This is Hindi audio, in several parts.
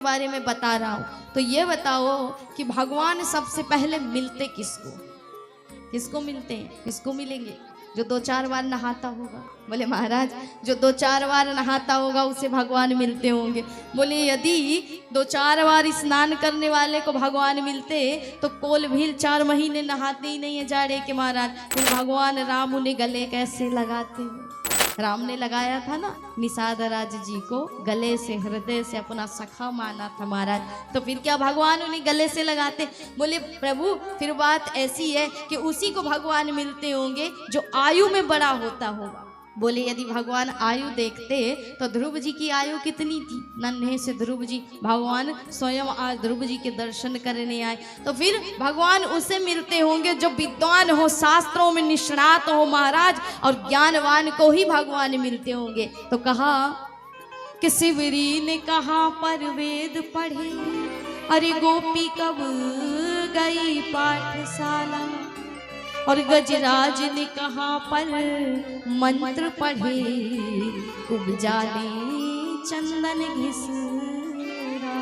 बारे में बता रहा हूँ। तो ये बताओ कि भगवान सबसे पहले मिलते किसको? किसको मिलते हैं? किसको मिलेंगे? जो 2-4 बार नहाता होगा। बोले महाराज जो 2-4 बार नहाता होगा उसे भगवान मिलते होंगे। बोले यदि 2-4 बार स्नान करने वाले को भगवान मिलते तो कोल भील 4 महीने नहाते ही नहीं है जाड़े के महाराज। फिर भगवान राम उन्हें गले कैसे लगाते? राम ने लगाया था ना निषाद राज जी को, गले से हृदय से अपना सखा माना था महाराज। तो फिर क्या भगवान उन्हें गले से लगाते? बोले प्रभु फिर बात ऐसी है कि उसी को भगवान मिलते होंगे जो आयु में बड़ा होता होगा। बोले यदि भगवान आयु देखते तो ध्रुव जी की आयु कितनी थी? नन्हे से ध्रुव जी, भगवान स्वयं आज ध्रुव जी के दर्शन करने आए। तो फिर भगवान उसे मिलते होंगे जो विद्वान हो, शास्त्रों में निष्णात हो महाराज, और ज्ञानवान को ही भगवान मिलते होंगे। तो कहा कि शिवरी ने कहा पर वेद पढ़े, अरे गोपी कब गई पाठशाला, और गजराज ने कहा पर मंत्र पढ़े, उपजाले चंदन घिसराला।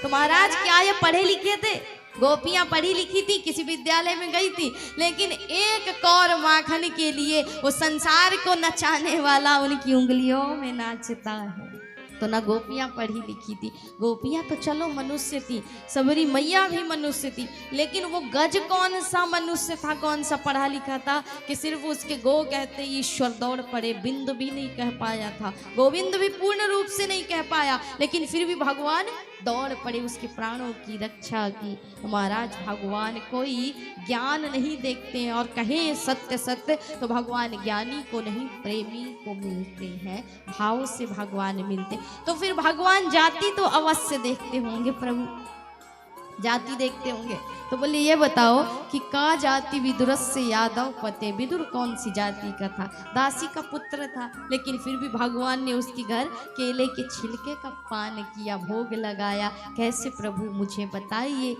तो महाराज क्या ये पढ़े लिखे थे? गोपियां पढ़ी लिखी थी, किसी विद्यालय में गई थी, लेकिन एक कौर माखन के लिए वो संसार को नचाने वाला उनकी उंगलियों में नाचता है। तो ना गोपियां पढ़ी लिखी थी, गोपियां तो चलो मनुष्य थी, सबरी मैया भी मनुष्य थी, लेकिन वो गज कौन सा मनुष्य था, कौन सा पढ़ा लिखा था कि सिर्फ उसके गो कहते ईश्वर दौड़ पड़े, बिंदु भी नहीं कह पाया था, गोविंद भी पूर्ण रूप से नहीं कह पाया, लेकिन फिर भी भगवान दौड़ पड़े उसके प्राणों की रक्षा की। महाराज भगवान कोई ज्ञान नहीं देखते हैं, और कहे सत्य सत्य तो भगवान ज्ञानी को नहीं प्रेमी को मिलते हैं, भाव से भगवान मिलते। तो फिर भगवान जाति तो अवश्य देखते होंगे, प्रभु जाति देखते होंगे। तो बोले ये बताओ कि का जाति विदुरस्य यादव पते, विदुर कौन सी जाति का था? दासी का पुत्र था, लेकिन फिर भी भगवान ने उसके घर केले के छिलके का पान किया, भोग लगाया। कैसे प्रभु मुझे बताइए।